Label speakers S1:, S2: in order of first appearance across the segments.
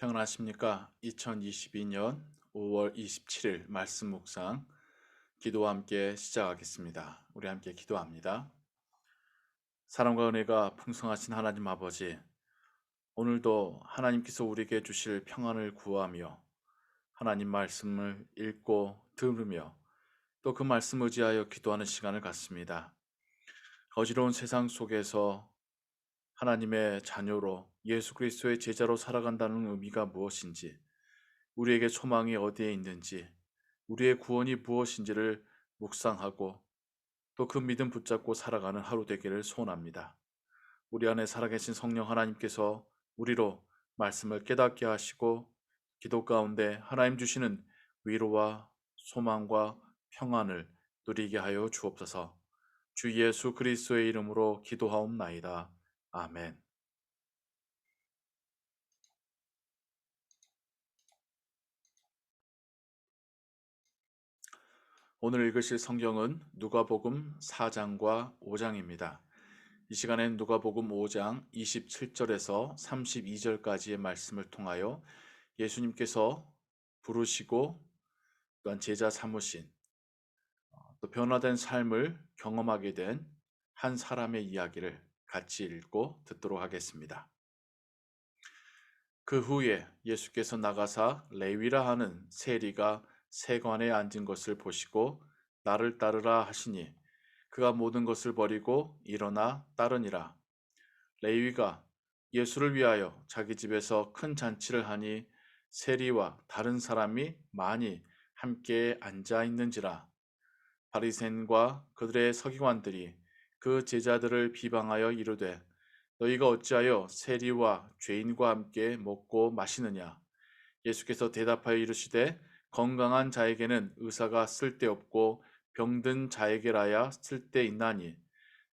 S1: 평안하십니까? 2022년 5월 27일 말씀 묵상 기도와 함께 시작하겠습니다. 우리 함께 기도합니다. 사랑과 은혜가 풍성하신 하나님 아버지, 오늘도 하나님께서 우리에게 주실 평안을 구하며 하나님 말씀을 읽고 들으며 또 그 말씀 의지하여 기도하는 시간을 갖습니다. 어지러운 세상 속에서 하나님의 자녀로 예수 그리스도의 제자로 살아간다는 의미가 무엇인지, 우리에게 소망이 어디에 있는지, 우리의 구원이 무엇인지를 묵상하고 또 그 믿음 붙잡고 살아가는 하루 되기를 소원합니다. 우리 안에 살아계신 성령 하나님께서 우리로 말씀을 깨닫게 하시고 기도 가운데 하나님 주시는 위로와 소망과 평안을 누리게 하여 주옵소서. 주 예수 그리스도의 이름으로 기도하옵나이다. 아멘. 오늘 읽으실 성경은 누가복음 4장과 5장입니다. 이 시간엔 누가복음 5장 27절에서 32절까지의 말씀을 통하여 예수님께서 부르시고 또한 제자 삼으신 또 변화된 삶을 경험하게 된 한 사람의 이야기를 같이 읽고 듣도록 하겠습니다. 그 후에 예수께서 나가사 레위라 하는 세리가 세관에 앉은 것을 보시고 나를 따르라 하시니 그가 모든 것을 버리고 일어나 따르니라. 레위가 예수를 위하여 자기 집에서 큰 잔치를 하니 세리와 다른 사람이 많이 함께 앉아 있는지라. 바리새인과 그들의 서기관들이 그 제자들을 비방하여 이르되 너희가 어찌하여 세리와 죄인과 함께 먹고 마시느냐. 예수께서 대답하여 이르시되 건강한 자에게는 의사가 쓸데없고 병든 자에게라야 쓸데있나니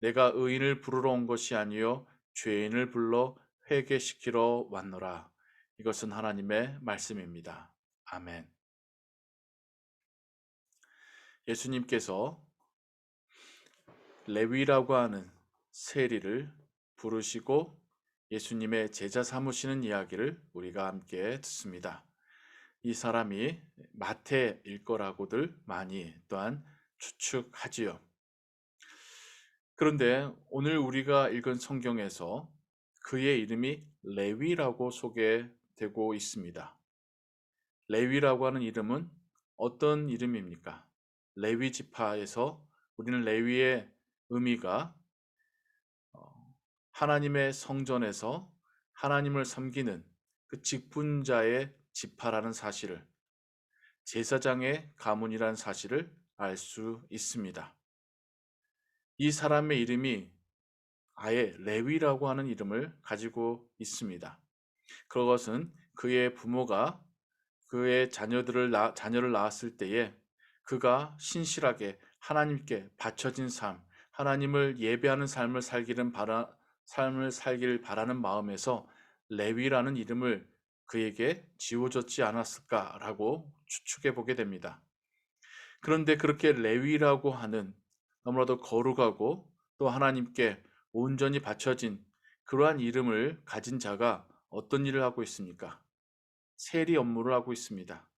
S1: 내가 의인을 부르러 온 것이 아니요 죄인을 불러 회개시키러 왔노라. 이것은 하나님의 말씀입니다. 아멘. 예수님께서 레위라고 하는 세리를 부르시고 예수님의 제자 삼으시는 이야기를 우리가 함께 듣습니다. 이 사람이 마태일 거라고들 많이 또한 추측하지요. 그런데 오늘 우리가 읽은 성경에서 그의 이름이 레위라고 소개되고 있습니다. 레위라고 하는 이름은 어떤 이름입니까? 레위 지파에서 우리는 레위의 의미가 하나님의 성전에서 하나님을 섬기는 그 직분자의 지파라는 사실을, 제사장의 가문이라는 사실을 알 수 있습니다. 이 사람의 이름이 아예 레위라고 하는 이름을 가지고 있습니다. 그것은 그의 부모가 그의 자녀를 낳았을 때에 그가 신실하게 하나님께 바쳐진 삶, 하나님을 예배하는 삶을 살기를 바라는 마음에서 레위라는 이름을 그에게 지어줬지 않았을까라고 추측해 보게 됩니다. 그런데 그렇게 레위라고 하는 너무나도 거룩하고 또 하나님께 온전히 바쳐진 그러한 이름을 가진 자가 어떤 일을 하고 있습니까? 세리 업무를 하고 있습니다.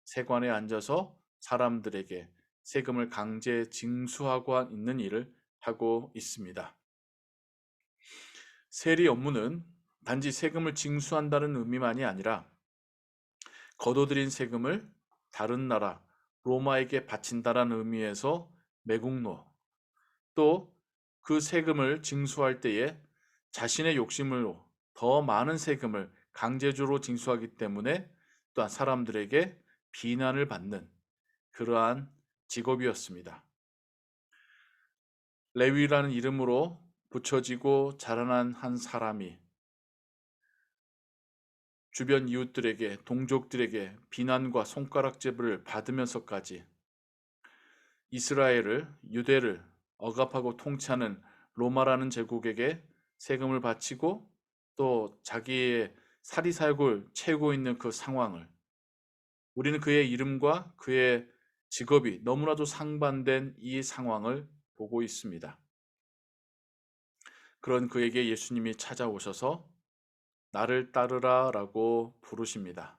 S1: 세관에 앉아서 사람들에게 세금을 강제 징수하고 있는 일을 하고 있습니다. 세리 업무는 단지 세금을 징수한다는 의미만이 아니라 거둬들인 세금을 다른 나라 로마에게 바친다라는 의미에서 매국노, 또 그 세금을 징수할 때에 자신의 욕심으로 더 많은 세금을 강제적으로 징수하기 때문에 또한 사람들에게 비난을 받는 그러한 직업이었습니다. 레위라는 이름으로 붙여지고 자라난 한 사람이 주변 이웃들에게, 동족들에게 비난과 손가락질을 받으면서까지 이스라엘을, 유대를 억압하고 통치하는 로마라는 제국에게 세금을 바치고 또 자기의 사리사욕을 채우고 있는 그 상황을, 우리는 그의 이름과 그의 직업이 너무나도 상반된 이 상황을 보고 있습니다. 그런 그에게 예수님이 찾아오셔서 나를 따르라 라고 부르십니다.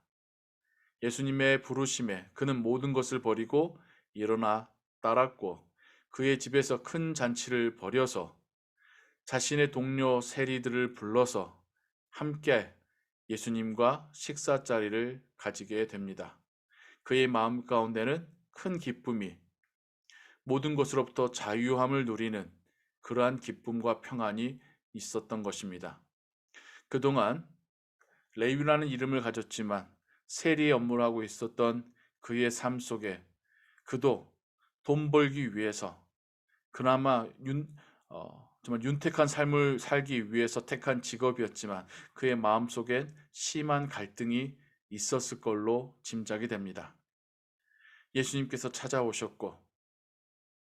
S1: 예수님의 부르심에 그는 모든 것을 버리고 일어나 따랐고 그의 집에서 큰 잔치를 벌여서 자신의 동료 세리들을 불러서 함께 예수님과 식사 자리를 가지게 됩니다. 그의 마음 가운데는 큰 기쁨이, 모든 것으로부터 자유함을 누리는 그러한 기쁨과 평안이 있었던 것입니다. 그동안 레위라는 이름을 가졌지만 세리의 업무를 하고 있었던 그의 삶 속에 그도 돈 벌기 위해서 그나마 정말 윤택한 삶을 살기 위해서 택한 직업이었지만 그의 마음속엔 심한 갈등이 있었을 걸로 짐작이 됩니다. 예수님께서 찾아오셨고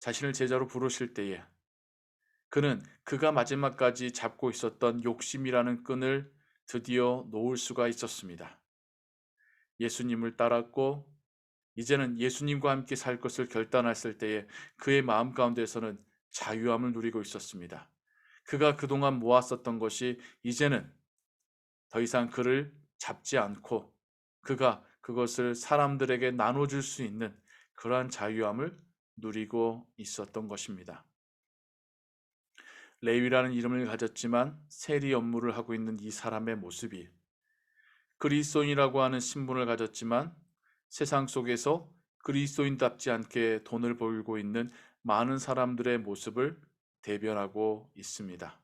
S1: 자신을 제자로 부르실 때에 그는 그가 마지막까지 잡고 있었던 욕심이라는 끈을 드디어 놓을 수가 있었습니다. 예수님을 따랐고 이제는 예수님과 함께 살 것을 결단했을 때에 그의 마음 가운데서는 자유함을 누리고 있었습니다. 그가 그동안 모았었던 것이 이제는 더 이상 그를 잡지 않고 그가 그것을 사람들에게 나눠줄 수 있는 그러한 자유함을 누리고 있었던 것입니다. 레위라는 이름을 가졌지만 세리 업무를 하고 있는 이 사람의 모습이 그리스도인이라고 하는 신분을 가졌지만 세상 속에서 그리스도인답지 않게 돈을 벌고 있는 많은 사람들의 모습을 대변하고 있습니다.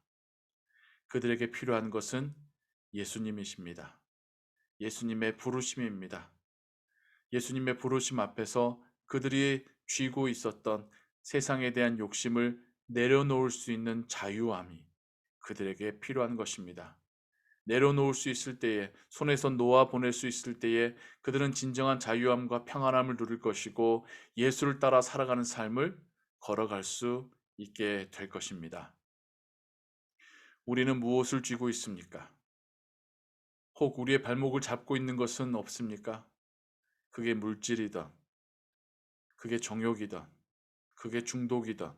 S1: 그들에게 필요한 것은 예수님이십니다. 예수님의 부르심입니다. 예수님의 부르심 앞에서 그들이 쥐고 있었던 세상에 대한 욕심을 내려놓을 수 있는 자유함이 그들에게 필요한 것입니다. 내려놓을 수 있을 때에, 손에서 놓아 보낼 수 있을 때에 그들은 진정한 자유함과 평안함을 누릴 것이고 예수를 따라 살아가는 삶을 걸어갈 수 있게 될 것입니다. 우리는 무엇을 쥐고 있습니까? 혹 우리의 발목을 잡고 있는 것은 없습니까? 그게 물질이든, 그게 정욕이든, 그게 중독이든,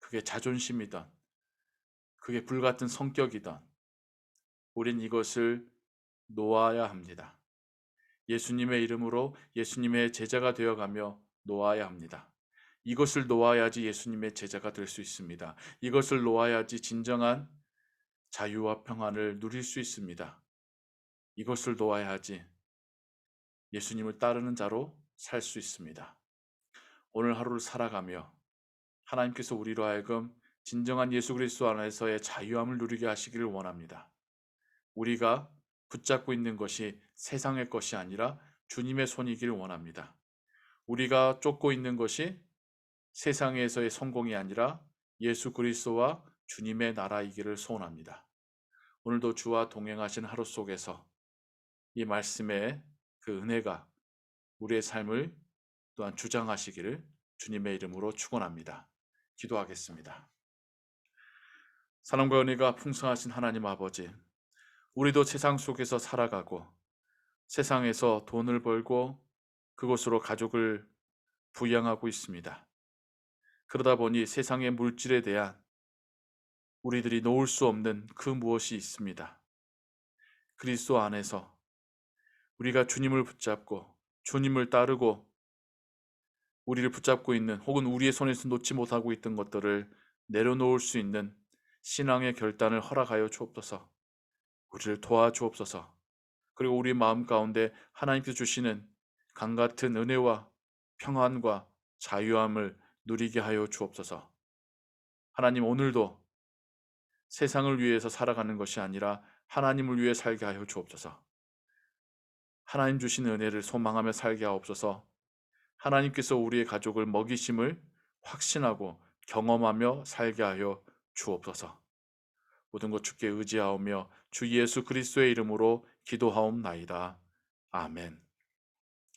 S1: 그게 자존심이든, 그게 불같은 성격이든, 우린 이것을 놓아야 합니다. 예수님의 이름으로 예수님의 제자가 되어가며 놓아야 합니다. 이것을 놓아야지 예수님의 제자가 될 수 있습니다. 이것을 놓아야지 진정한 자유와 평안을 누릴 수 있습니다. 이것을 놓아야지 예수님을 따르는 자로 살 수 있습니다. 오늘 하루를 살아가며 하나님께서 우리로 하여금 진정한 예수 그리스도 안에서의 자유함을 누리게 하시기를 원합니다. 우리가 붙잡고 있는 것이 세상의 것이 아니라 주님의 손이기를 원합니다. 우리가 쫓고 있는 것이 세상에서의 성공이 아니라 예수 그리스도와 주님의 나라이기를 소원합니다. 오늘도 주와 동행하신 하루 속에서 이 말씀의 그 은혜가 우리의 삶을 또한 주장하시기를 주님의 이름으로 축원합니다. 기도하겠습니다. 사랑과 은혜가 풍성하신 하나님 아버지, 우리도 세상 속에서 살아가고 세상에서 돈을 벌고 그것으로 가족을 부양하고 있습니다. 그러다 보니 세상의 물질에 대한 우리들이 놓을 수 없는 그 무엇이 있습니다. 그리스도 안에서 우리가 주님을 붙잡고 주님을 따르고 우리를 붙잡고 있는 혹은 우리의 손에서 놓지 못하고 있던 것들을 내려놓을 수 있는 신앙의 결단을 허락하여 주옵소서. 우리를 도와주옵소서. 그리고 우리 마음 가운데 하나님께서 주시는 강같은 은혜와 평안과 자유함을 누리게 하여 주옵소서. 하나님, 오늘도 세상을 위해서 살아가는 것이 아니라 하나님을 위해 살게 하여 주옵소서. 하나님 주신 은혜를 소망하며 살게 하옵소서. 하나님께서 우리의 가족을 먹이심을 확신하고 경험하며 살게 하여 주옵소서. 모든 것 주께 의지하오며 주 예수 그리스도의 이름으로 기도하옵나이다. 아멘.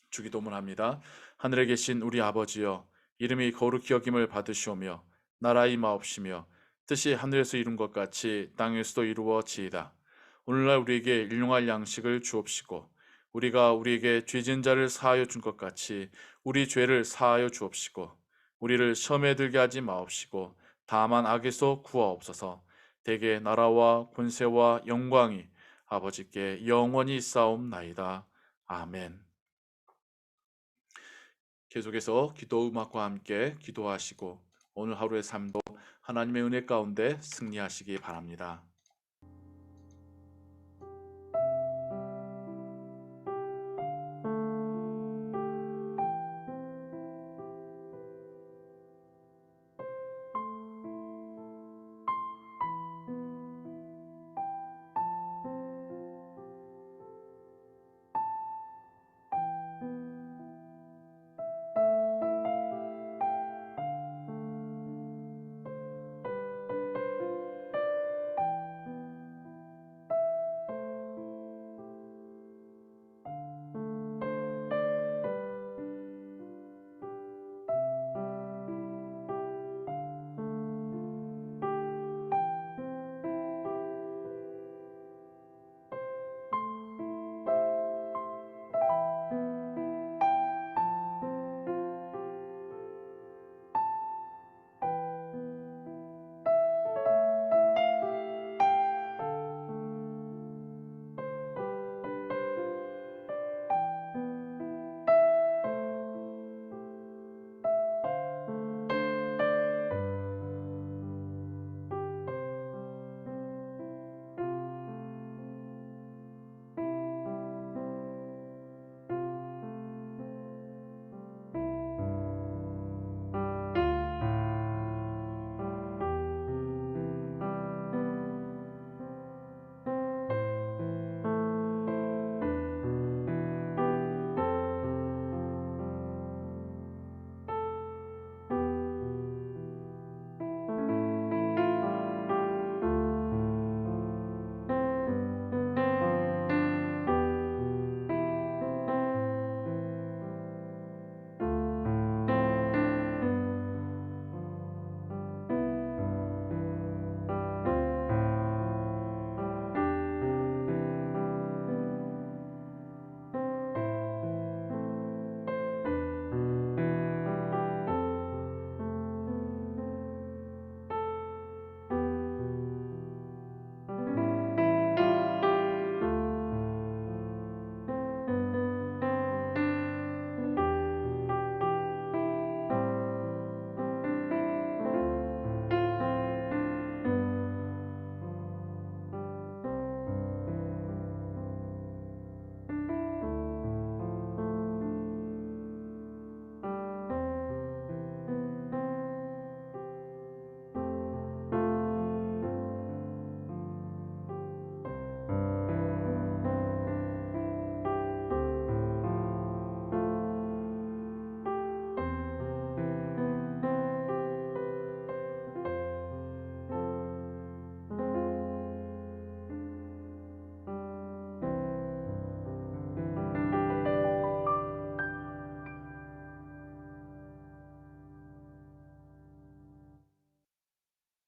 S1: 주기도문 합니다. 하늘에 계신 우리 아버지여, 이름이 거룩히 여김을 받으시오며 나라의 임하옵시며 뜻이 하늘에서 이룬 것 같이 땅에서도 이루어지이다. 오늘날 우리에게 일용할 양식을 주옵시고 우리가 우리에게 죄진 자를 사하여 준 것 같이 우리 죄를 사하여 주옵시고 우리를 시험에 들게 하지 마옵시고 다만 악에서 구하옵소서. 대개 나라와 권세와 영광이 아버지께 영원히 싸움나이다. 아멘. 계속해서 기도 음악과 함께 기도하시고 오늘 하루의 삶도 하나님의 은혜 가운데 승리하시기 바랍니다.